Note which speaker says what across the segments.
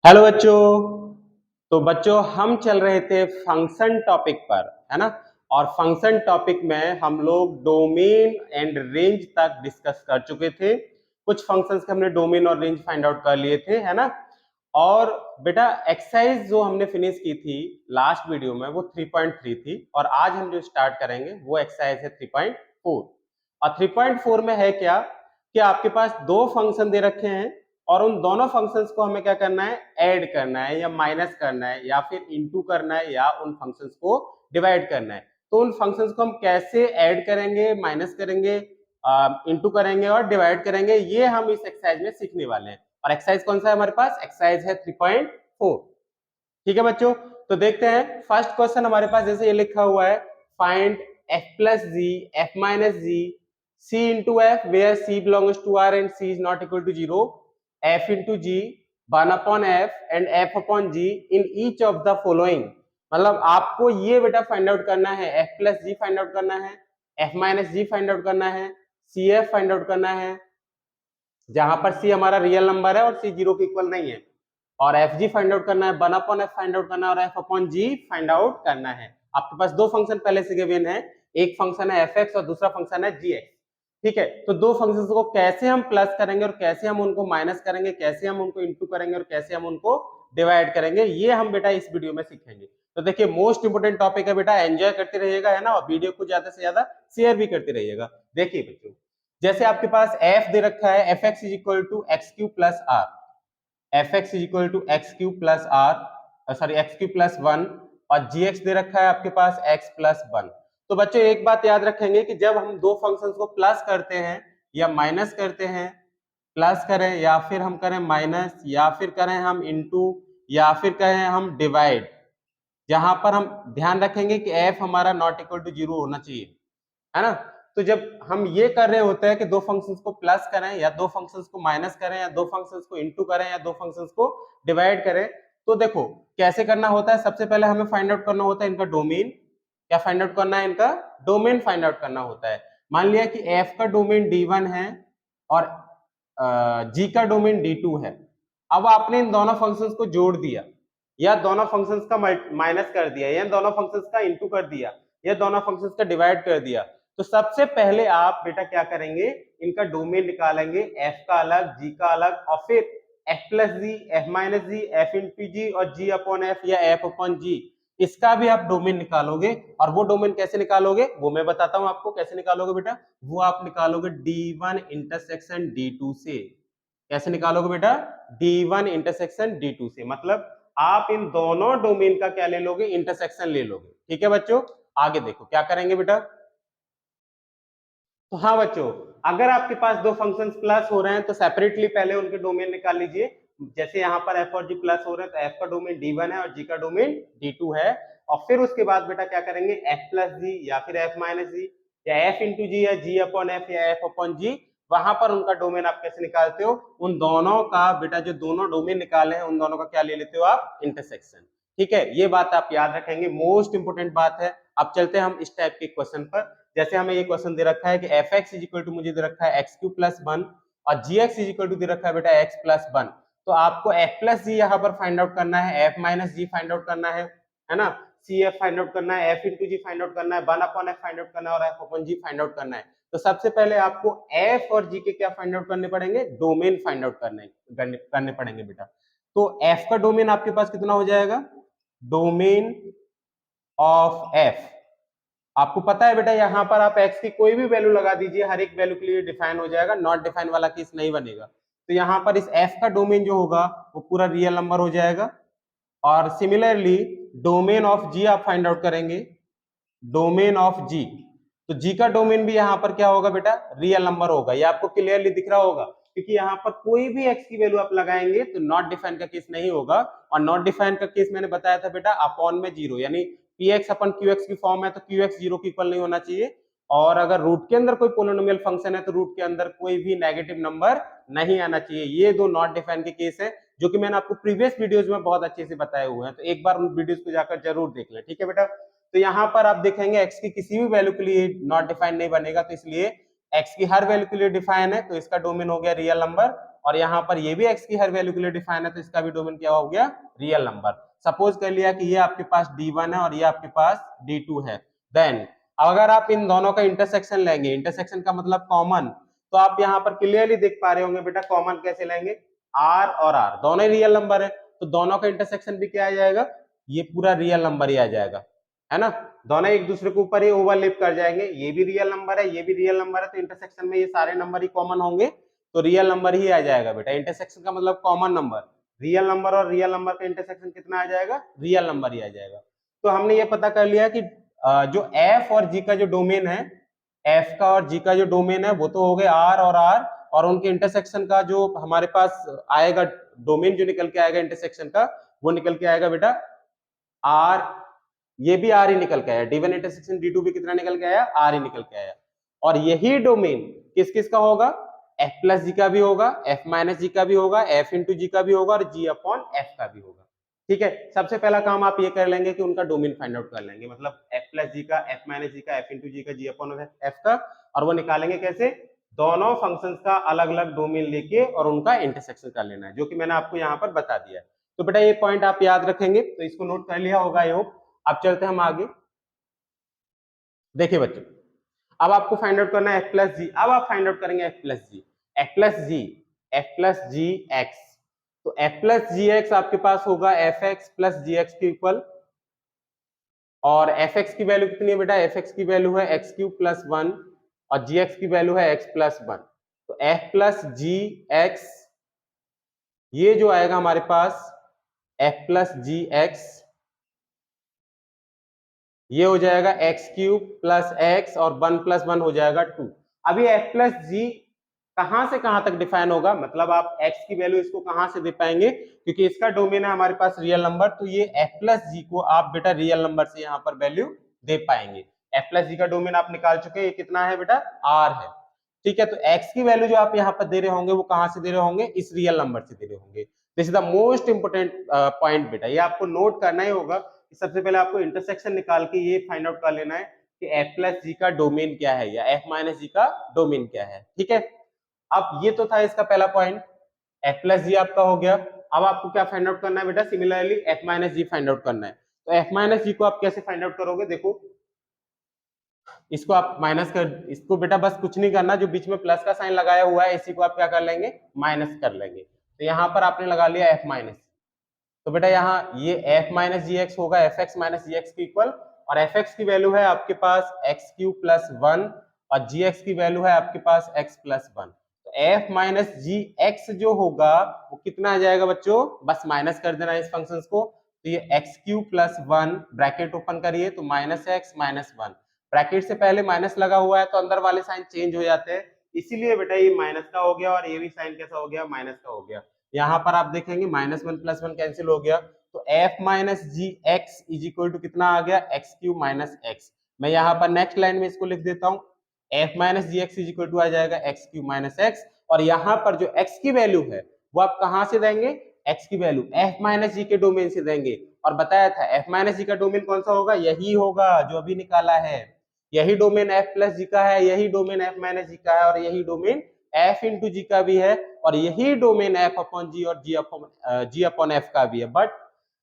Speaker 1: Hello बच्चों। तो बच्चों हम चल रहे थे फंक्शन टॉपिक पर, है ना। और फंक्शन टॉपिक में हम लोग डोमेन एंड रेंज तक डिस्कस कर चुके थे। कुछ फंक्शंस के हमने डोमेन और रेंज फाइंड आउट कर लिए थे, है ना। और बेटा एक्सरसाइज जो हमने फिनिश की थी लास्ट वीडियो में वो 3.3 थी, और आज हम जो स्टार्ट करेंगे वो एक्सरसाइज है 3.4। और 3.4 में है क्या कि आपके पास दो फंक्शन दे रखे हैं और उन दोनों फंक्शंस को हमें क्या करना है, ऐड करना है या माइनस करना है या फिर इनटू करना है या उन फंक्शंस को डिवाइड करना है। तो उन फंक्शंस को हम कैसे ऐड करेंगे, माइनस करेंगे, इनटू करेंगे और डिवाइड करेंगे, ये हम इस एक्सरसाइज में सीखने वाले हैं। और एक्सरसाइज कौन सा है हमारे पास? एक्सरसाइज है 3.4। ठीक है बच्चों, तो देखते हैं फर्स्ट क्वेश्चन हमारे पास जैसे ये लिखा हुआ है, find f plus g f minus g c into f where c belongs to r and c is not equal to 0, f into g 1 upon f and f upon g in each of the following. मतलब आपको ये बेटा find out करना है, f plus g find out करना है, f minus g find out करना है, cf फाइंड आउट करना है, जहां पर c हमारा रियल नंबर है और c जीरो के इक्वल नहीं है, और एफ जी फाइंड आउट करना है, 1 अपॉन एफ फाइंड आउट करना है और एफ अपॉन जी फाइंड आउट करना है। आपके पास दो फंक्शन पहले से गिवन है, एक फंक्शन है एफ एक्स और दूसरा फंक्शन है जी एक्स। ठीक है, तो दो फंक्शंस को कैसे हम प्लस करेंगे और कैसे हम उनको माइनस करेंगे, कैसे हम उनको इंटू करेंगे और कैसे हम उनको डिवाइड करेंगे, ये हम बेटा इस वीडियो में सीखेंगे। तो देखिए मोस्ट इंपोर्टेंट टॉपिक है बेटा, एंजॉय करते रहिएगा, है ना, और वीडियो को ज्यादा से ज्यादा शेयर भी करते रहिएगा। देखिए बच्चों, जैसे आपके पास एफ दे रखा है, f x is equal to x q plus r, f x is equal to x q plus r, sorry x q plus 1, और जी एक्स दे रखा है आपके पास एक्स प्लस 1। तो बच्चों एक बात याद रखेंगे कि जब हम दो फंक्शंस को प्लस करते हैं या माइनस करते हैं, प्लस करें या फिर हम करें माइनस या फिर करें हम इनटू या फिर करें हम डिवाइड, जहां पर हम ध्यान रखेंगे कि एफ हमारा नॉट इक्वल टू 0 होना चाहिए, है ना। तो जब हम ये कर रहे होते हैं कि दो फंक्शंस को प्लस करें या दो फंक्शंस को माइनस करें या दो फंक्शंस को इनटू करें या दो फंक्शंस को डिवाइड करें, तो देखो कैसे करना होता है। सबसे पहले हमें फाइंड आउट करना होता है इनका डोमेन। क्या फाइंड आउट करना है? इनका डोमेन फाइंड आउट करना होता है। मान लिया कि एफ का डोमेन D1 है और जी का डोमेन D2 है। अब आपने इन दोनों फंक्शंस को जोड़ दिया या दोनों फंक्शंस का माइनस कर दिया या दोनों फंक्शंस का इनटू कर दिया या दोनों फंक्शंस का डिवाइड कर दिया, तो सबसे पहले आप बेटा क्या करेंगे, इनका डोमेन निकालेंगे, एफ का अलग जी का अलग, और फिर एफ प्लस जी, एफ माइनस जी, एफ इंटू जी और जी अपॉन एफ या एफ अपॉन जी, इसका भी आप डोमेन निकालोगे। और वो डोमेन कैसे निकालोगे वो मैं बताता हूं आपको कैसे निकालोगे बेटा। वो आप निकालोगे D1 इंटरसेक्शन D2 से। कैसे निकालोगे बेटा? D1 इंटरसेक्शन D2 से, मतलब आप इन दोनों डोमेन का क्या ले लोगे, इंटरसेक्शन ले लोगे। ठीक है बच्चों, आगे देखो क्या करेंगे बेटा। तो हाँ बच्चों, अगर आपके पास दो फंक्शंस प्लस हो रहे हैं तो सेपरेटली पहले उनके डोमेन निकाल लीजिए। जैसे यहाँ पर एफ और जी प्लस हो रहे हैं तो एफ का डोमेन D1 है और जी का डोमेन D2 है। और फिर उसके बाद बेटा क्या करेंगे, एफ प्लस जी या फिर एफ माइनस जी या एफ इंटू जी या जी अपॉन एफ या एफ अपॉन जी, वहां पर उनका डोमेन आप कैसे निकालते हो, उन दोनों का बेटा जो दोनों डोमेन निकाले हैं उन दोनों का क्या ले लेते हो आप, इंटरसेक्शन। ठीक है, ये बात आप याद रखेंगे, मोस्ट इंपोर्टेंट बात है। अब चलते हैं हम इस टाइप के क्वेश्चन पर। जैसे हमें ये क्वेश्चन दे रखा है कि f x is equal to, मुझे दे रखा है एक्स क्यू प्लस 1 और g x is equal to दे रखा है बेटा एक्स प्लस 1। तो आपको एफ प्लस जी यहाँ पर फाइंड आउट करना है, F minus g find out करना है ना, सी एफ फाइंड आउट करना है, एफ इंटू जी फाइंड आउट करना है, 1 अपॉन एफ फाइंड आउट करना है और एफ अपॉन जी फाइंड आउट करना है। तो सबसे पहले आपको एफ और जी के क्या फाइंड आउट करने पड़ेंगे, डोमेन फाइंड आउट करने पड़ेंगे बेटा। तो एफ का डोमेन आपके पास कितना हो जाएगा, डोमेन ऑफ एफ, आपको पता है बेटा यहाँ पर आप x की कोई भी वैल्यू लगा दीजिए, हर एक वैल्यू के लिए डिफाइन हो जाएगा, नॉट डिफाइन वाला केस नहीं बनेगा। तो यहाँ पर इस f का डोमेन जो होगा वो पूरा रियल नंबर हो जाएगा। और सिमिलरली डोमेन ऑफ g आप फाइंड आउट करेंगे, डोमेन ऑफ g, तो g का डोमेन भी यहाँ पर क्या होगा बेटा, रियल नंबर होगा। ये आपको क्लियरली दिख रहा होगा, क्योंकि यहाँ पर कोई भी x की वैल्यू आप लगाएंगे तो नॉट डिफाइन का केस नहीं होगा। और नॉट डिफाइन का केस मैंने बताया था बेटा, अपॉन में जीरो, यानी px अपन qx की फॉर्म है तो qx जीरो की इक्वल नहीं होना चाहिए। और अगर रूट के अंदर कोई पोलिनोमियल फंक्शन है तो रूट के अंदर कोई भी नेगेटिव नंबर नहीं आना चाहिए। ये दो नॉट डिफाइन के केस है जो कि मैंने आपको प्रीवियस वीडियोस में बहुत अच्छे से बताए हुए हैं, तो एक बार उन वीडियोस को जाकर जरूर देख लें। ठीक है बेटा, तो यहाँ पर आप देखेंगे x की किसी भी वैल्यू के लिए नॉट डिफाइन नहीं बनेगा, तो इसलिए x की हर वैल्यू के लिए डिफाइन है, तो इसका डोमेन हो गया रियल नंबर। और यहाँ पर ये भी x की हर वैल्यू के लिए डिफाइन है, तो इसका भी डोमेन क्या हो गया, रियल नंबर। सपोज कर लिया कि ये आपके पास D1 है और ये आपके पास D2 है, देन अगर आप इन दोनों का इंटरसेक्शन लेंगे, इंटरसेक्शन का मतलब कॉमन, तो आप यहाँ पर क्लियरली देख पा रहे होंगे बेटा कॉमन कैसे लेंगे, r और r दोनों ही रियल नंबर है, तो दोनों का इंटरसेक्शन भी क्या आ जाएगा, ये पूरा रियल नंबर ही आ जाएगा, है ना, दोनों एक दूसरे के ऊपर ही ओवरलैप कर जाएंगे, ये भी रियल नंबर है, ये भी रियल नंबर है, तो इंटरसेक्शन में ये सारे नंबर ही कॉमन होंगे, तो रियल नंबर ही आ जाएगा बेटा। इंटरसेक्शन का मतलब कॉमन नंबर, रियल नंबर और रियल नंबर का इंटरसेक्शन कितना आ जाएगा, रियल नंबर ही आ जाएगा। तो हमने ये पता कर लिया कि जो f और g का जो डोमेन है, f का और g का जो डोमेन है वो तो हो गए r और r, और उनके इंटरसेक्शन का जो हमारे पास आएगा डोमेन, जो निकल के आएगा इंटरसेक्शन का, वो निकल के आएगा बेटा r, ये भी r ही निकल के आया, D1 इंटरसेक्शन D2 भी कितना निकल के आया, r ही निकल के आया। और यही डोमेन किस किस का होगा, f प्लस जी का भी होगा, f माइनस जी का भी होगा, f इंटू जी का भी होगा, और g अपॉन f का भी होगा। ठीक है, सबसे पहला काम आप ये कर लेंगे कि उनका डोमेन फाइंड आउट कर लेंगे, मतलब f प्लस जी का, f माइनस जी का, f इंटू जी का, g अपॉन f का, और वो निकालेंगे कैसे, दोनों फंक्शंस का अलग अलग डोमेन लेके और उनका इंटरसेक्शन कर लेना है, जो कि मैंने आपको यहाँ पर बता दिया है। तो बेटा ये पॉइंट आप याद रखेंगे, तो इसको नोट कर लिया होगा आई होप। अब चलते हैं हम आगे। देखिए बच्चों, अब आपको फाइंड आउट करना है f प्लस जी, अब आप फाइंड आउट करेंगे f plus g, f plus g, f plus जी एक्स, तो f प्लस जी एक्स आपके पास होगा एफ एक्स प्लस जी एक्स के इक्वल, और एफ एक्स की वैल्यू कितनी है बेटा, एफ एक्स की वैल्यू है एक्स क्यूब प्लस वन, और जी एक्स की वैल्यू है एक्स प्लस वन, तो एफ प्लस जी एक्स, ये जो आएगा हमारे पास एफ प्लस जी एक्स, ये हो जाएगा एक्स क्यूब प्लस एक्स, और वन प्लस वन हो जाएगा टू। अभी एफ प्लस जी कहां से कहां तक डिफाइन होगा, मतलब आप x की वैल्यू इसको कहां से दे पाएंगे, क्योंकि इसका डोमेन है हमारे पास रियल नंबर, तो ये f प्लस जी को आप बेटा रियल नंबर से यहाँ पर वैल्यू दे पाएंगे। f प्लस जी का डोमेन आप निकाल चुके हैं, ये कितना है बेटा, r है। ठीक है, तो x की वैल्यू जो आप यहाँ पर दे रहे होंगे वो कहां से दे रहे होंगे, इस रियल नंबर से दे रहे होंगे। This is the most important point बेटा, ये आपको नोट करना ही होगा। सबसे पहले आपको इंटरसेक्शन निकाल के ये फाइंड आउट कर लेना है कि f प्लस जी का डोमेन क्या है, या f माइनस जी का डोमेन क्या है। ठीक है, अब ये तो था इसका पहला पॉइंट, f प्लस जी आपका हो गया। अब आपको क्या फाइंड आउट करना है बेटा, similarly f minus g find out करना है। तो f माइनस जी को आप कैसे फाइंड आउट करोगे, देखो इसको आप माइनस कर, इसको बेटा बस कुछ नहीं करना, जो बीच में प्लस का साइन लगाया हुआ है इसी को आप क्या कर लेंगे, माइनस कर लेंगे। तो यहाँ पर आपने लगा लिया f माइनस, तो बेटा यहाँ ये f माइनस जी एक्स होगा F x minus g x के इक्वल, और एफ एक्स की वैल्यू है आपके पास एक्स क्यूब प्लस वन, और जी एक्स की वैल्यू है आपके पास एक्स प्लस वन। तो f माइनस जी एक्स जो होगा वो कितना आ जाएगा बच्चों, बस माइनस कर देना इस फंक्शन को, तो ये x cube plus one, bracket open करिए तो minus x minus one, bracket से पहले माइनस लगा हुआ है तो अंदर वाले साइन चेंज हो जाते हैं, इसीलिए बेटा ये माइनस का हो गया, और ये भी साइन कैसा हो गया, माइनस का हो गया। यहाँ पर आप देखेंगे minus one plus one cancel हो गया, तो f minus g x is equal to कितना आ गया, एक्स क्यूब माइनस एक्स। मैं यहाँ पर नेक्स्ट लाइन में इसको लिख देता हूँ, f minus g x is equal to आ जाएगा एक्स क्यूब माइनस एक्स, और यहाँ पर जो x की वैल्यू है वो आप कहाँ से देंगे, x की वैल्यू f माइनस जी के डोमेन से देंगे, और बताया था f माइनस जी का डोमेन कौन सा होगा, यही होगा जो अभी निकाला है, यही डोमेन f प्लस जी का है, यही डोमेन f माइनस जी का है, और यही डोमेन f इंटू जी का भी है, और यही डोमेन f अपॉन जी और g अपॉन f का भी है। बट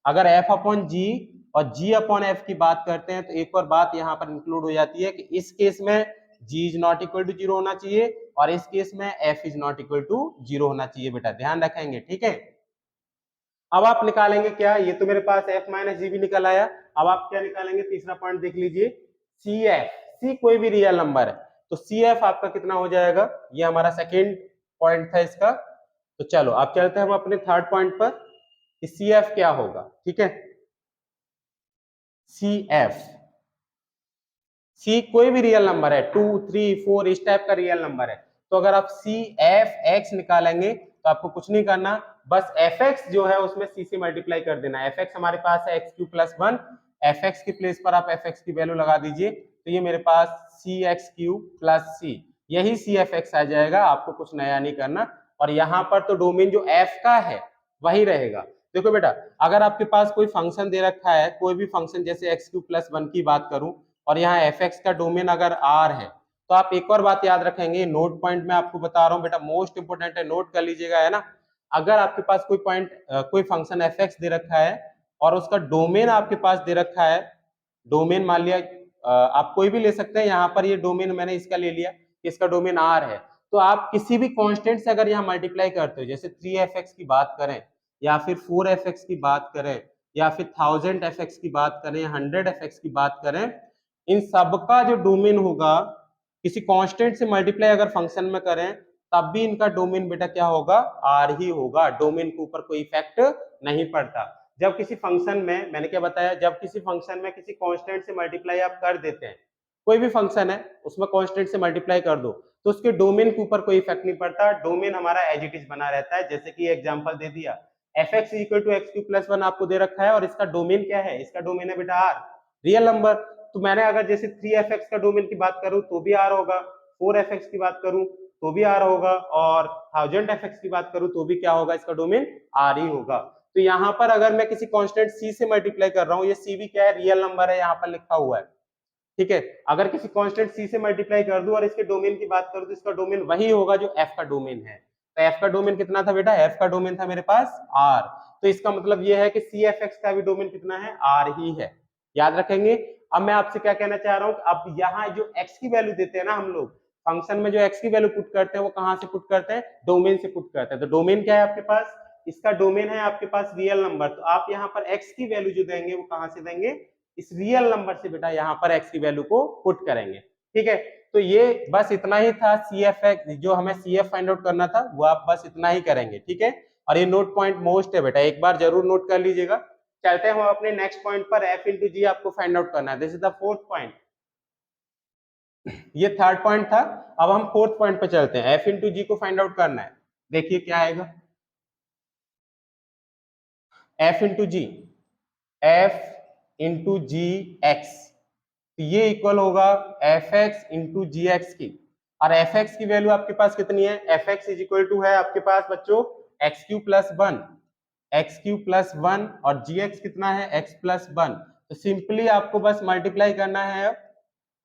Speaker 1: अगर f अपॉन जी और g अपॉन f की बात करते हैं तो एक और बात यहाँ पर इंक्लूड हो जाती है कि इस केस में g is not equal to zero होना चाहिए, और इस केस में f is not equal to zero होना चाहिए बेटा, ध्यान रखेंगे। ठीक है, अब आप निकालेंगे क्या, ये तो मेरे पास f माइनस जी भी निकल आया, अब आप क्या निकालेंगे, तीसरा पॉइंट देख लीजिए, CF, C कोई भी रियल नंबर है, तो CF आपका कितना हो जाएगा, ये हमारा सेकेंड पॉइंट था इसका। तो चलो अब चलते हैं हम अपने थर्ड पॉइंट पर कि CF क्या होगा। ठीक है, CF, C कोई भी रियल नंबर है, 2 3 4 इस टाइप का रियल नंबर है, तो अगर आप CF निकालेंगे तो आपको कुछ नहीं करना, बस fx जो है उसमें c से मल्टीप्लाई कर देना। fx हमारे पास है x cube plus one, fx की प्लेस पर आप fx की वैल्यू लगा दीजिए, तो ये मेरे पास सी एक्स क्यूब प्लस सी, यही CFX आ जाएगा, आपको कुछ नया नहीं करना। और यहाँ पर तो डोमेन जो f का है वही रहेगा। देखो बेटा, अगर आपके पास कोई फंक्शन दे रखा है, कोई भी फंक्शन, जैसे एक्स क्यूब प्लस वन की बात करूं, और यहाँ fx का डोमेन अगर r है, तो आप एक और बात याद रखेंगे, नोट पॉइंट में आपको बता रहा हूँ बेटा, मोस्ट इंपोर्टेंट है, नोट कर लीजिएगा, है ना। अगर आपके पास कोई पॉइंट कोई फंक्शन एफ एक्स दे रखा है और उसका डोमेन आपके पास दे रखा है, डोमेन मान लिया आप कोई भी ले सकते हैं, यहाँ पर ये डोमेन मैंने इसका ले लिया, इसका डोमेन आर है, तो आप किसी भी कांस्टेंट से अगर यहाँ मल्टीप्लाई करते हो, जैसे 3f(x) की बात करें या फिर 4f(x) की बात करें या फिर 1000f(x) की बात करें या 100f(x) की बात करें, इन सबका जो डोमेन होगा किसी कांस्टेंट से मल्टीप्लाई अगर फंक्शन में करें तब भी इनका डोमेन बेटा क्या होगा, आर ही होगा, डोमेन के ऊपर कोई इफेक्ट नहीं पड़ता। जब किसी फंक्शन में, मैंने क्या बताया, जब किसी फंक्शन में किसी कांस्टेंट से मल्टीप्लाई आप कर देते हैं, कोई भी फंक्शन है उसमें कांस्टेंट से मल्टीप्लाई कर दो तो उसके डोमेन के ऊपर कोई इफेक्ट नहीं पड़ता, डोमेन हमारा एज इट इज बना रहता है। जैसे कि एग्जांपल दे दिया, f(x) = x³ + 1 आपको दे रखा है और इसका डोमेन क्या है, इसका डोमेन है बेटा आर, रियल नंबर। तो मैंने अगर जैसे 3f(x) का डोमेन की बात करूं तो भी आर होगा, 4f(x) की बात करूं तो भी आर होगा और 1000f(x) की बात करूं तो भी क्या होगा, इसका डोमेन आर ही होगा। तो यहाँ पर अगर मैं किसी कांस्टेंट c से मल्टीप्लाई कर रहा हूँ, ये c भी क्या है, रियल नंबर है, यहाँ पर लिखा हुआ है, ठीक है। अगर किसी कांस्टेंट c से मल्टीप्लाई कर दूं और इसके डोमेन की बात करूं तो इसका डोमेन वही होगा जो f का डोमेन है। तो f का डोमेन कितना था बेटा, f का डोमेन था मेरे पास r, तो इसका मतलब ये है कि cf(x) का भी डोमेन कितना है, r ही है, याद रखेंगे। अब मैं आपसे क्या कहना चाह रहा हूँ, अब यहाँ जो x की वैल्यू देते हैं ना हम लोग फंक्शन में, जो x की वैल्यू पुट करते हैं वो कहाँ से पुट करते हैं, डोमेन से पुट करते हैं। तो डोमेन क्या है आपके पास, इसका डोमेन है आपके पास रियल नंबर, तो आप यहाँ पर x की वैल्यू जो देंगे वो कहाँ से देंगे, इस रियल नंबर से बेटा यहाँ पर x की वैल्यू को पुट करेंगे, ठीक है। तो ये बस इतना ही था, CF(x) जो हमें CF फाइंड आउट करना था वो आप बस इतना ही करेंगे, ठीक है। और ये नोट पॉइंट मोस्ट है बेटा, एक बार जरूर नोट कर लीजिएगा। चलते हैं हम अपने नेक्स्ट पॉइंट पर, f(g) आपको फाइंड आउट करना है, this is the fourth point, ये थर्ड पॉइंट था। अब हम फोर्थ पॉइंट पर चलते हैं, f(g) को फाइंड आउट करना है। देखिए क्या आएगा, f(g), f(g)(x), तो ये इक्वल होगा f(x)(gx) की, और f(x) की वैल्यू आपके पास कितनी है, f(x) है आपके पास बच्चों x³ + 1, x³ + 1 और gx कितना है, x + 1। तो सिंपली आपको बस मल्टीप्लाई करना है,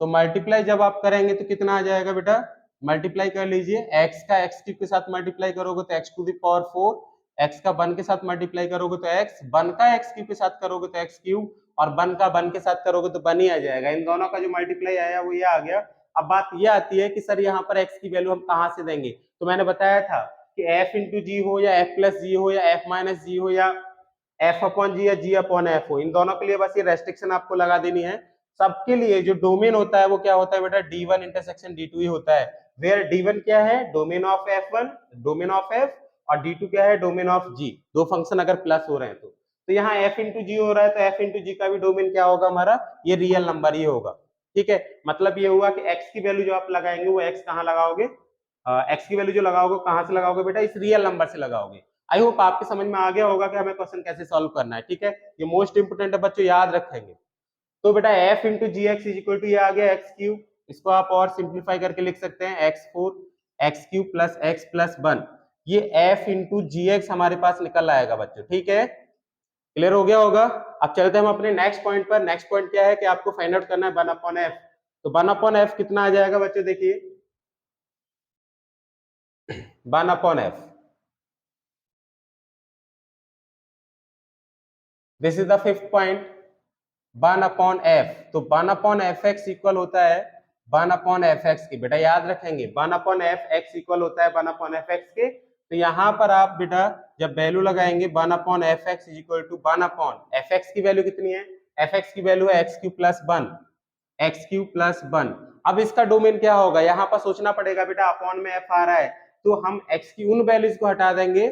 Speaker 1: तो मल्टीप्लाई जब आप करेंगे तो कितना आ जाएगा बेटा, मल्टीप्लाई कर लीजिए, x का x³ के साथ मल्टीप्लाई करोगे तो x⁴, x का 1 के साथ मल्टीप्लाई करोगे तो x, 1 का x³ के साथ करोगे तो x³ और 1 का 1 के साथ करोगे तो 1 ही आ जाएगा। इन दोनों का जो मल्टीप्लाई आया वो ये आ गया। अब बात ये आती है कि सर यहाँ पर x की वैल्यू हम कहाँ से देंगे, तो मैंने बताया था कि f(g) हो या f+g हो या f-g हो या f/g या g/f हो, इन दोनों के लिए बस ये रेस्ट्रिक्शन आपको लगा देनी है। सबके लिए जो डोमेन होता है वो क्या होता है बेटा, D1 इंटरसेक्शन D2 ही होता है, वेयर D1 क्या है, domain of F1, domain of F, और D2 क्या है, डोमेन ऑफ G। दो फंक्शन अगर प्लस हो रहे हैं तो यहाँ f(g) हो रहा है तो f(g) का भी डोमेन क्या होगा हमारा, ये रियल नंबर ही होगा, ठीक है। मतलब ये हुआ कि x की वैल्यू जो आप लगाएंगे वो x कहाँ लगाओगे, x की वैल्यू जो लगाओगे कहाँ से लगाओगे बेटा, इस रियल नंबर से लगाओगे। आई होप आपके समझ में आ गया होगा कि हमें क्वेश्चन कैसे सॉल्व करना है, ठीक है। ये मोस्ट इंपोर्टेंट है बच्चों, याद रखेंगे। तो बेटा f(gx) = ये आ गया x³, इसको आप और सिंप्लीफाई करके लिख सकते हैं x4 x³ + x + 1, ये f(gx) हमारे पास निकल आएगा बच्चों, ठीक है। क्लियर हो गया होगा। अब चलते हैं हम अपने नेक्स्ट पॉइंट पर। नेक्स्ट पॉइंट क्या है कि आपको फाइंड आउट करना है 1/f। तो 1/f कितना आ जाएगा बच्चों, देखिए 1/f, this is the fifth point, 1/f। तो 1/fx इक्वल होता है 1/fx की, बेटा याद रखेंगे 1/fx इक्वल होता है 1/fx के। तो यहाँ पर आप बेटा जब वैल्यू लगाएंगे 1/fx = 1/fx की वैल्यू कितनी है, fx की वैल्यू है x³ + 1, x³ + 1। अब इसका डोमेन क्या होगा, यहाँ पर सोचना पड़ेगा बेटा, अपॉन में f आ रहा है तो हम x की उन वैल्यूज को हटा देंगे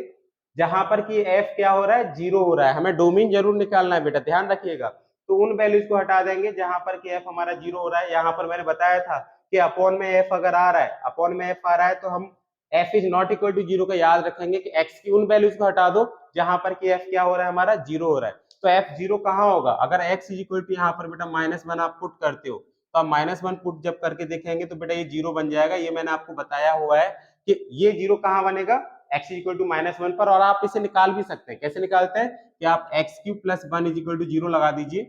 Speaker 1: जहां पर कि f क्या हो रहा है, 0 हो रहा है। हमें डोमेन जरूर निकालना है बेटा, ध्यान रखिएगा। तो उन वैल्यूज को हटा देंगे जहां पर कि f हमारा 0 हो रहा है। यहाँ पर मैंने बताया था कि अपॉन में f अगर आ रहा है, अपॉन में f आ रहा है तो हम f ≠ 0 का याद रखेंगे कि x की उन वैल्यूज को हटा दो जहां पर कि f क्या हो रहा है, हमारा 0 हो रहा है। तो f 0 कहाँ होगा, अगर x यहाँ पर बेटा -1 आप पुट करते हो तो आप -1 पुट जब करके देखेंगे तो बेटा ये 0 बन जाएगा। ये मैंने आपको बताया हुआ है कि ये 0 कहाँ बनेगा, x =-1 पर। और आप इसे निकाल भी सकते हैं, कैसे निकालते हैं कि आप x³ + 1 = 0 लगा दीजिए,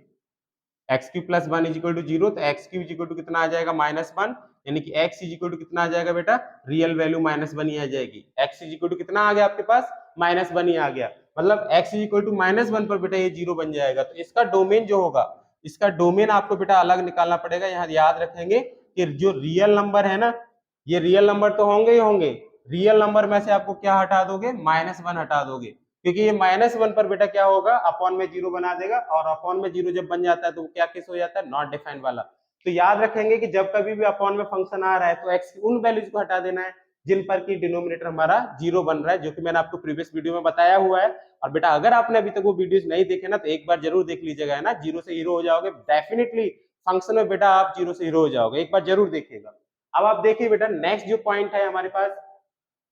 Speaker 1: x³ + 1 = 0, तो x³ कितना आ जाएगा, -1, यानी कि x इज इक्वल टू कितना आ जाएगा बेटा, रियल वैल्यू -1 ही आ जाएगी। x इज इक्वल टू कितना आ गया आपके पास, -1 ही आ गया, मतलब x इज इक्वल टू -1 पर बेटा ये 0 बन जाएगा। तो इसका डोमेन जो होगा, इसका डोमेन आपको बेटा अलग निकालना पड़ेगा। यहाँ याद रखेंगे कि जो रियल नंबर है ना, ये रियल नंबर तो होंगे ही होंगे, रियल नंबर में से आपको क्या हटा दोगे, -1 हटा दोगे, क्योंकि ये -1 पर बेटा क्या होगा, अपॉन में 0 बना देगा, और अपॉन में 0 जब बन जाता है तो क्या केस हो जाता है, नॉट डिफाइंड वाला। तो याद रखेंगे कि जब कभी भी अपॉन में फंक्शन आ रहा है तो x की उन वैल्यूज को हटा देना है जिन पर की डिनोमिनेटर हमारा 0 बन रहा है, जो कि मैंने आपको प्रीवियस वीडियो में बताया हुआ है। और बेटा अगर आपने अभी तक वो वीडियोस नहीं देखे ना, तो एक बार जरूर देख लीजिएगा, है ना, 0 से हीरो हो जाओगे डेफिनेटली फंक्शन में बेटा, आप 0 से हीरो हो जाओगे, एक बार जरूर देखिएगा। अब आप देखिए बेटा नेक्स्ट जो पॉइंट है हमारे पास,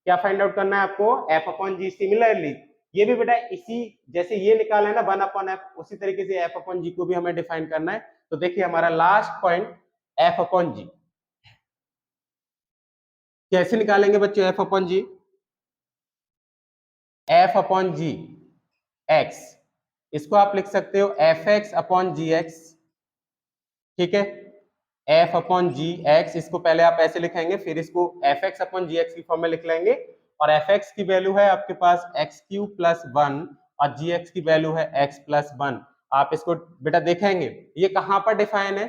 Speaker 1: क्या फाइंड आउट करना है आपको, एफ अपॉन जी। सिमिलरली ये भी बेटा इसी जैसे ये निकाला है ना 1 अपॉन एफ, उसी तरीके से एफ अपॉन जी को भी हमें डिफाइन करना है। तो देखिए हमारा लास्ट पॉइंट एफ अपॉन जी, कैसे निकालेंगे बच्चों एफ अपॉन जी, एफ अपॉन जी एक्स, इसको आप लिख सकते हो एफ एक्स अपॉन जी एक्स, ठीक है, एफ अपॉन जी एक्स, इसको पहले आप ऐसे लिखेंगे, फिर इसको एफ एक्स अपॉन जी एक्स की फॉर्म में लिख लेंगे, और एफ एक्स की वैल्यू है आपके पास एक्स क्यूब प्लस 1 और जी एक्स की वैल्यू है एक्स प्लस 1। आप इसको बेटा देखेंगे ये कहां पर डिफाइन है,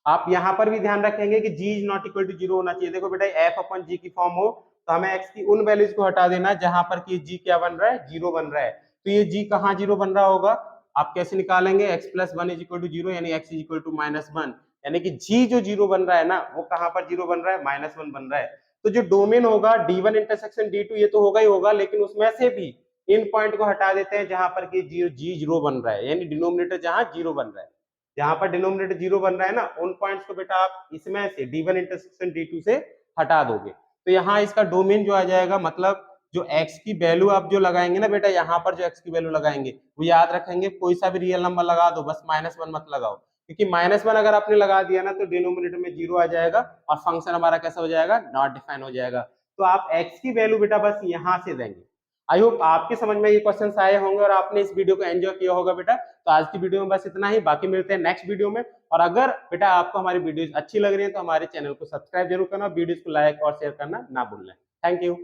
Speaker 1: आप यहां पर भी ध्यान रखेंगे कि g is not equal to 0 होना चाहिए। देखो बेटा एफ अपॉन जी की फॉर्म हो तो हमें x की उन वैल्यूज को हटा देना जहां पर कि g क्या बन रहा है, 0 बन रहा है। तो ये g कहां 0 बन रहा होगा, आप कैसे निकालेंगे, x plus 1 is equal to 0, यानी x इज इक्वल टू -1, यानी कि g जो 0 बन रहा है ना, वो कहां पर 0 बन रहा है, -1 बन रहा है। तो जो डोमेन होगा d1 इंटरसेक्शन d2, ये तो होगा ही होगा, लेकिन उसमें से भी इन पॉइंट को हटा देते हैं जहां पर कि g 0 बन रहा है, यानी डिनोमिनेटर जहां 0 बन रहा है, जहां पर डिनोमिनेटर 0 बन रहा है ना, उन पॉइंट्स को बेटा आप इसमें से d1 इंटरसेक्शन d2 से हटा दोगे। तो यहाँ इसका डोमेन जो आ जाएगा, मतलब जो x की वैल्यू आप जो लगाएंगे ना बेटा, यहाँ पर जो x की वैल्यू लगाएंगे वो याद रखेंगे कोई सा भी रियल नंबर लगा दो, बस -1 मत लगाओ, क्योंकि -1 अगर आपने लगा दिया ना तो डिनोमिनेटर में 0 आ जाएगा और फंक्शन हमारा कैसा हो जाएगा, नॉट डिफाइन हो जाएगा। तो आप x की वैल्यू बेटा बस यहाँ से देंगे। आई होप आपके समझ में ये क्वेश्चंस आए होंगे और आपने इस वीडियो को एंजॉय किया होगा बेटा। तो आज की वीडियो में बस इतना ही, बाकी मिलते हैं नेक्स्ट वीडियो में। और अगर बेटा आपको हमारी वीडियोस अच्छी लग रही है तो हमारे चैनल को सब्सक्राइब जरूर करना, वीडियोस को लाइक और शेयर करना ना भूलना। Thank you.